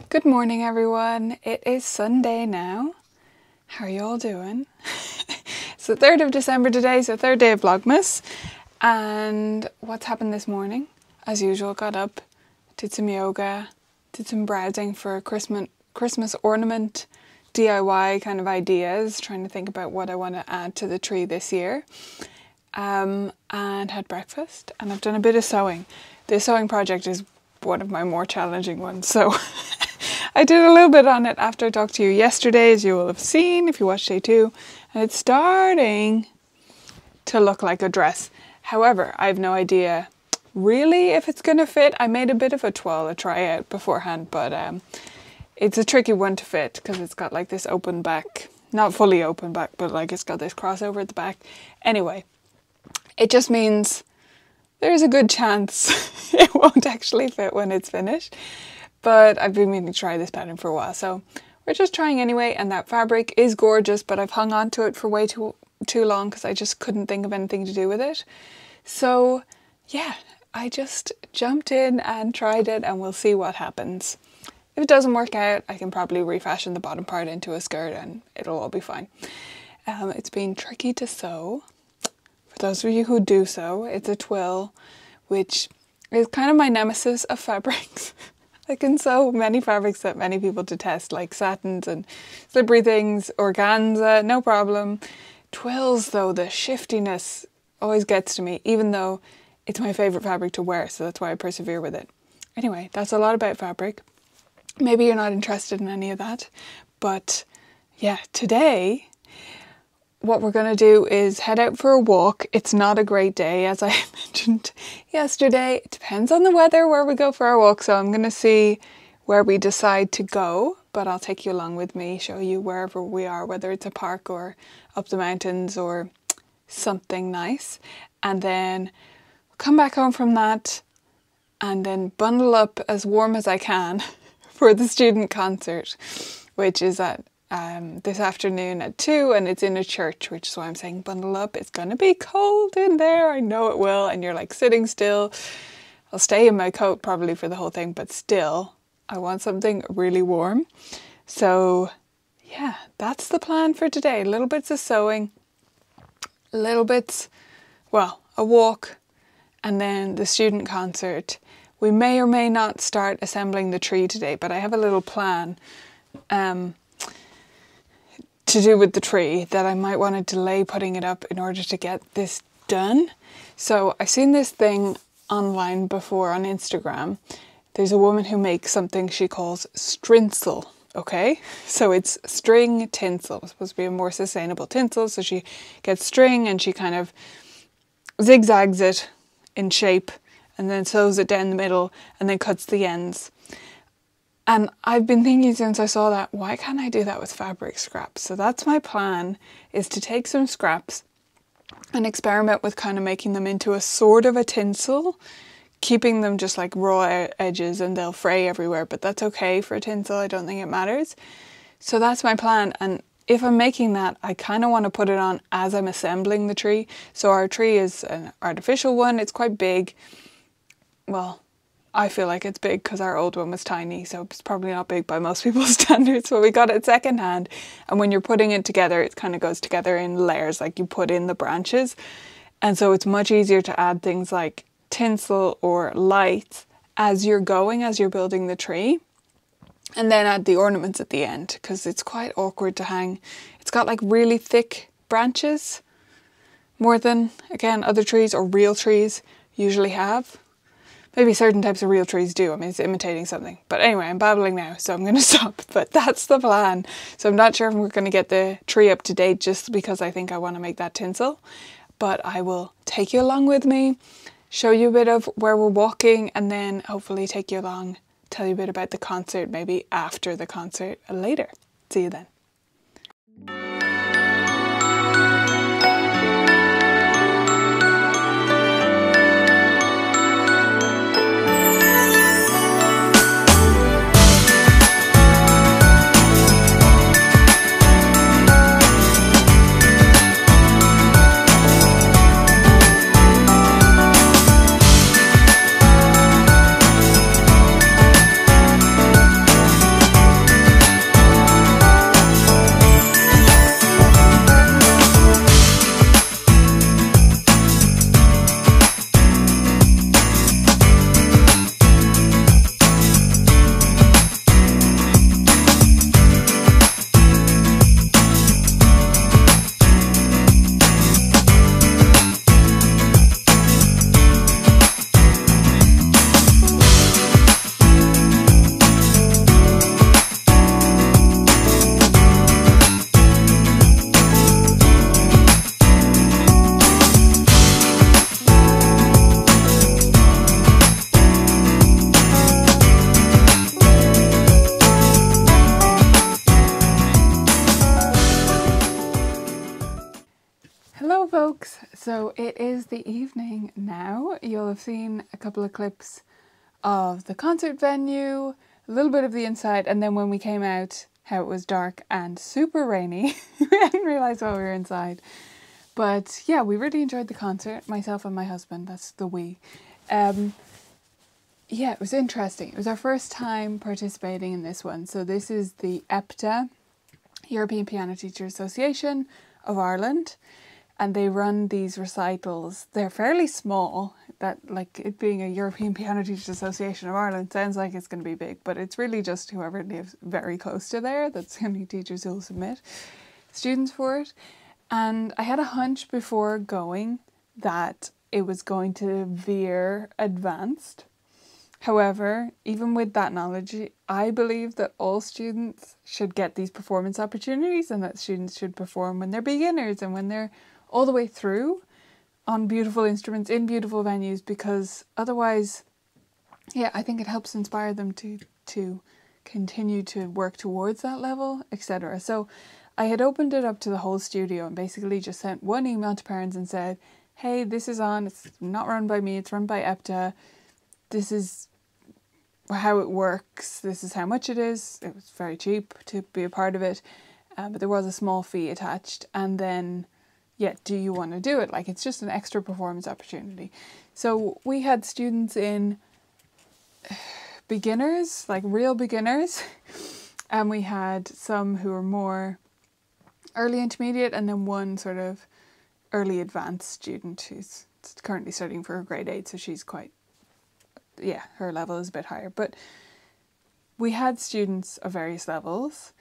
Good morning, everyone. It is Sunday now. How are you all doing? It's the 3rd of December today, so third day of Vlogmas. And what's happened this morning? As usual, got up, did some yoga, did some browsing for Christmas ornament DIY kind of ideas, trying to think about what I want to add to the tree this year. And had breakfast, and I've done a bit of sewing. This sewing project is one of my more challenging ones, so I did a little bit on it after I talked to you yesterday, as you will have seen if you watched day 2, and it's starting to look like a dress. However, I have no idea really if it's going to fit. I made a bit of a toile, a tryout beforehand, but it's a tricky one to fit because it's got like this open back, not fully open back, but like it's got this crossover at the back. Anyway, it just means there's a good chance it won't actually fit when it's finished. But I've been meaning to try this pattern for a while, so we're just trying anyway. And that fabric is gorgeous, but I've hung on to it for way too long because I just couldn't think of anything to do with it. So yeah, I just jumped in and tried it, and we'll see what happens. If it doesn't work out, I can probably refashion the bottom part into a skirt and it'll all be fine. It's been tricky to sew. For those of you who do sew, it's a twill, which is kind of my nemesis of fabrics. I can sew many fabrics that many people detest, like satins and slippery things, organza, no problem. Twills though, the shiftiness always gets to me, even though it's my favourite fabric to wear, so that's why I persevere with it. Anyway, that's a lot about fabric. Maybe you're not interested in any of that, but yeah, today what we're going to do is head out for a walk. It's not a great day, as I mentioned yesterday. It depends on the weather where we go for our walk, so I'm going to see where we decide to go, but I'll take you along with me, show you wherever we are, whether it's a park or up the mountains or something nice. And then come back home from that and then bundle up as warm as I can for the student concert, which is at this afternoon at 2, and it's in a church, which is why I'm saying bundle up. It's going to be cold in there, I know it will, and you're like sitting still. I'll stay in my coat probably for the whole thing, but still I want something really warm. So yeah, that's the plan for today. Little bits of sewing, little bits, well, a walk, and then the student concert. We may or may not start assembling the tree today, but I have a little plan to do with the tree that I might want to delay putting it up in order to get this done. So I've seen this thing online before on Instagram. There's a woman who makes something she calls strinsel, okay? So it's string tinsel. It's supposed to be a more sustainable tinsel. So she gets string and she kind of zigzags it in shape and then sews it down the middle and then cuts the ends. And I've been thinking since I saw that, why can't I do that with fabric scraps? So that's my plan, is to take some scraps and experiment with kind of making them into a sort of a tinsel, keeping them just like raw edges and they'll fray everywhere, but that's okay for a tinsel. I don't think it matters. So that's my plan. And if I'm making that, I kind of want to put it on as I'm assembling the tree. So our tree is an artificial one. It's quite big. Well, I feel like it's big because our old one was tiny, so it's probably not big by most people's standards, but we got it second hand. And when you're putting it together, it kind of goes together in layers, like you put in the branches. And so it's much easier to add things like tinsel or lights as you're building the tree. And then add the ornaments at the end, because it's quite awkward to hang. It's got like really thick branches, more than, again, other trees or real trees usually have. Maybe certain types of real trees do. I mean, it's imitating something. But anyway, I'm babbling now, so I'm going to stop. But that's the plan. So I'm not sure if we're going to get the tree up to date just because I think I want to make that tinsel. But I will take you along with me, show you a bit of where we're walking, and then hopefully take you along, tell you a bit about the concert, maybe after the concert later. See you then. vlogs. So it is the evening now. You'll have seen a couple of clips of the concert venue, a little bit of the inside, and then when we came out, how it was dark and super rainy. We hadn't realised while we were inside. But yeah, we really enjoyed the concert, myself and my husband, that's the we. Yeah, it was interesting. It was our first time participating in this one. So this is the EPTA, European Piano Teachers Association of Ireland, and they run these recitals. They're fairly small. That, like, it being a European Piano Teachers Association of Ireland sounds like it's going to be big, but it's really just whoever lives very close to there. That's the only teachers who'll submit students for it. And I had a hunch before going that it was going to veer advanced. However, even with that knowledge, I believe that all students should get these performance opportunities, and that students should perform when they're beginners and when they're all the way through on beautiful instruments in beautiful venues, because otherwise, yeah, I think it helps inspire them to continue to work towards that level, etc. So I had opened it up to the whole studio and basically just sent one email to parents and said, hey, this is on, it's not run by me, it's run by EPTA. This is how it works, this is how much it is. It was very cheap to be a part of it, but there was a small fee attached. And then, yeah, do you want to do it? Like, it's just an extra performance opportunity. So we had students in beginners, like real beginners, and we had some who were more early intermediate, and then one sort of early advanced student who's currently studying for her grade 8, so she's quite, yeah, her level is a bit higher. But we had students of various levels,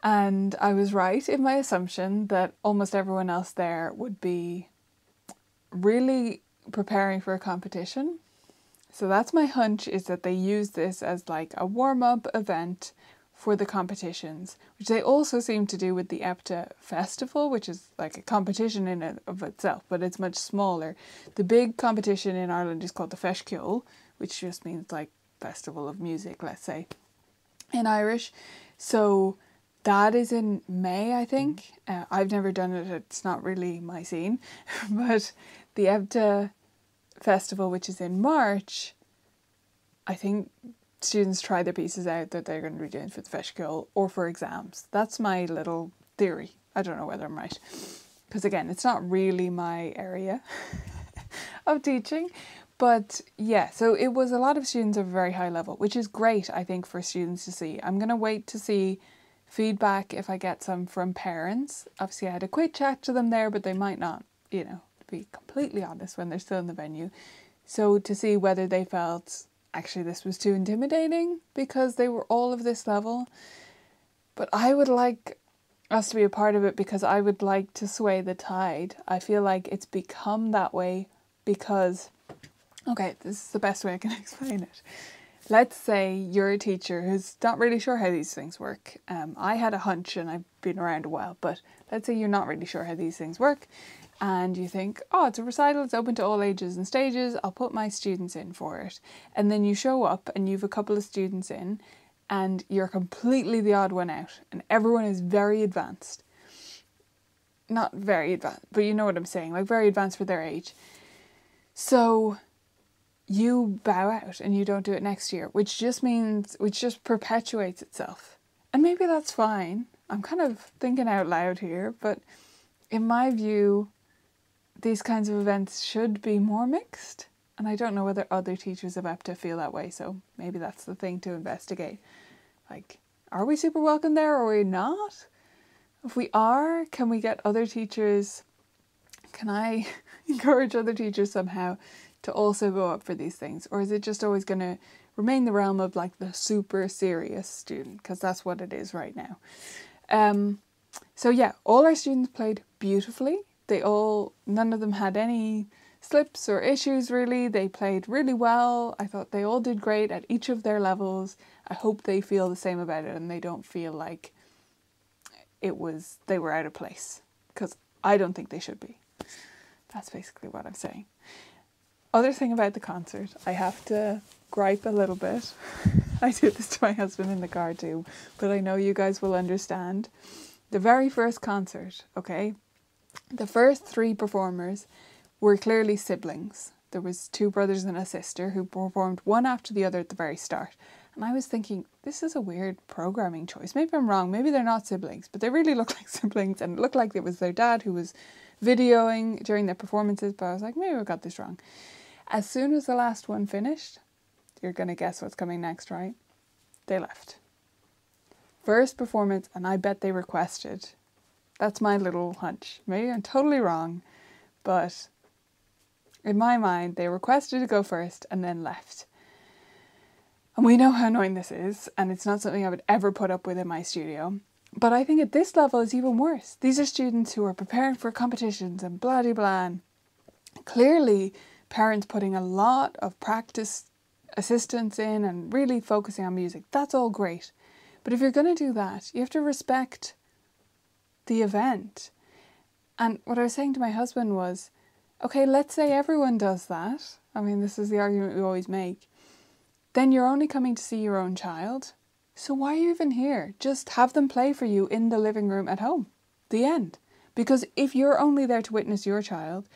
and I was right in my assumption that almost everyone else there would be really preparing for a competition. So that's my hunch, is that they use this as like a warm-up event for the competitions, which they also seem to do with the EPTA festival, which is like a competition in and of itself, but it's much smaller. The big competition in Ireland is called the Festival, which just means like festival of music, let's say, in Irish. So that is in May, I think. I've never done it, it's not really my scene. But the EPTA festival, which is in March, I think students try their pieces out that they're going to be doing for the Festival or for exams. That's my little theory. I don't know whether I'm right, because again, it's not really my area of teaching. But yeah, so it was a lot of students of a very high level, which is great, I think, for students to see. I'm going to wait to see feedback if I get some from parents. Obviously, I had a quick chat to them there, but they might not, you know, to be completely honest, when they're still in the venue. So to see whether they felt actually this was too intimidating because they were all of this level. But I would like us to be a part of it because I would like to sway the tide. I feel like it's become that way because, okay, this is the best way I can explain it. Let's say you're a teacher who's not really sure how these things work. I had a hunch, and I've been around a while, but let's say you're not really sure how these things work, and you think, oh, it's a recital, it's open to all ages and stages, I'll put my students in for it. And then you show up and you've a couple of students in, and you're completely the odd one out, and everyone is very advanced. Not very advanced, but you know what I'm saying, like very advanced for their age. So you bow out and you don't do it next year, which just perpetuates itself. And maybe that's fine. I'm kind of thinking out loud here, but in my view, these kinds of events should be more mixed. And I don't know whether other teachers of EPTA feel that way, so maybe that's the thing to investigate. Like, are we super welcome there or are we not? If we are, can we get other teachers, can I encourage other teachers somehow to also go up for these things? Or is it just always going to remain the realm of like the super serious student? Because that's what it is right now. So yeah, all our students played beautifully. None of them had any slips or issues really. They played really well. I thought they all did great at each of their levels. I hope they feel the same about it and they don't feel like they were out of place, because I don't think they should be. That's basically what I'm saying. Other thing about the concert, I have to gripe a little bit. I did this to my husband in the car too, but I know you guys will understand. The very first concert, okay, The first 3 performers were clearly siblings. There was 2 brothers and a sister who performed one after the other at the very start. And I was thinking, this is a weird programming choice. Maybe I'm wrong. Maybe they're not siblings, but they really look like siblings, and it looked like it was their dad who was videoing during their performances, but I was like, maybe I got this wrong. As soon as the last one finished, you're going to guess what's coming next, right? They left. First performance, and I bet they requested. That's my little hunch. Maybe I'm totally wrong, but in my mind, they requested to go first and then left. And we know how annoying this is, and it's not something I would ever put up with in my studio. But I think at this level it's even worse. These are students who are preparing for competitions and blah blah blah. Clearly, parents putting a lot of practice assistance in and really focusing on music. That's all great. But if you're going to do that, you have to respect the event. And what I was saying to my husband was, okay, let's say everyone does that. I mean, this is the argument we always make. Then you're only coming to see your own child. So why are you even here? Just have them play for you in the living room at home. The end. Because if you're only there to witness your child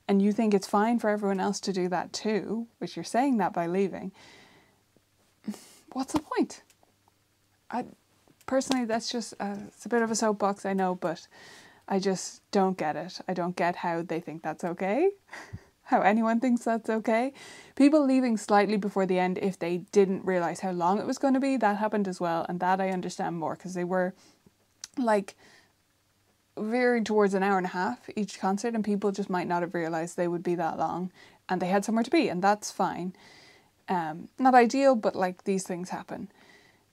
and you think it's fine for everyone else to do that too, which you're saying that by leaving, what's the point? Personally, that's just, it's a bit of a soapbox, I know, but I just don't get it. I don't get how they think that's okay. How anyone thinks that's okay. People leaving slightly before the end if they didn't realise how long it was going to be, that happened as well, and that I understand more, because they were like veering towards an hour and a half each concert, and people just might not have realised they would be that long, and they had somewhere to be, and that's fine. Not ideal, but like these things happen.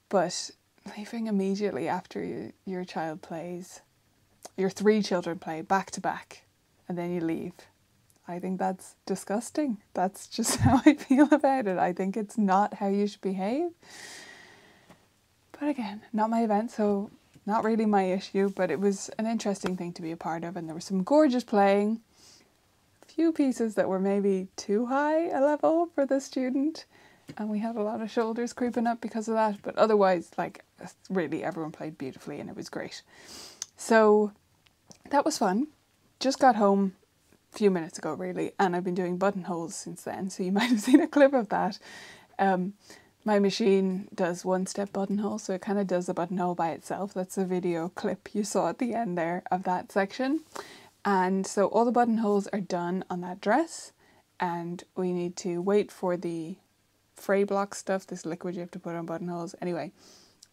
But leaving immediately after your child plays, your 3 children play back to back, and then you leave. I think that's disgusting. That's just how I feel about it. I think it's not how you should behave. But again, not my event, so not really my issue, but it was an interesting thing to be a part of, and there was some gorgeous playing. A few pieces that were maybe too high a level for the student, and we had a lot of shoulders creeping up because of that, but otherwise, like, really everyone played beautifully and it was great. So that was fun. Just got home few minutes ago really, and I've been doing buttonholes since then, so you might have seen a clip of that. My machine does 1-step buttonhole, so it kind of does the buttonhole by itself. That's a video clip you saw at the end there of that section. And so all the buttonholes are done on that dress, and we need to wait for the fray block stuff, this liquid you have to put on buttonholes. Anyway,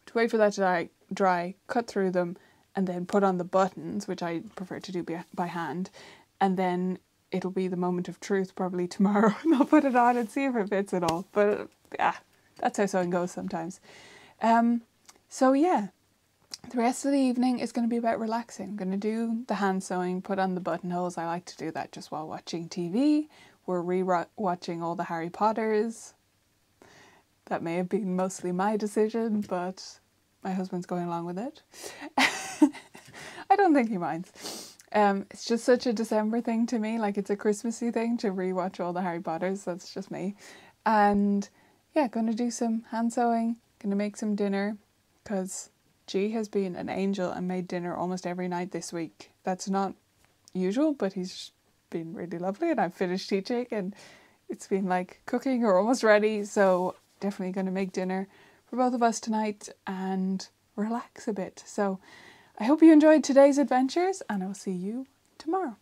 to wait for that to dry, cut through them, and then put on the buttons, which I prefer to do by hand. And then it'll be the moment of truth probably tomorrow, and I'll put it on and see if it fits at all. But yeah, that's how sewing goes sometimes. So yeah, the rest of the evening is going to be about relaxing. I'm going to do the hand sewing, put on the buttonholes. I like to do that just while watching TV. We're re-watching all the Harry Potters. That may have been mostly my decision, but my husband's going along with it. I don't think he minds. It's just such a December thing to me, like it's a Christmassy thing to rewatch all the Harry Potters. That's just me. And yeah, going to do some hand sewing, going to make some dinner, because G has been an angel and made dinner almost every night this week. That's not usual, but he's been really lovely, and I've finished teaching and it's been like cooking or almost ready, so definitely going to make dinner for both of us tonight and relax a bit. So I hope you enjoyed today's adventures, and I'll see you tomorrow.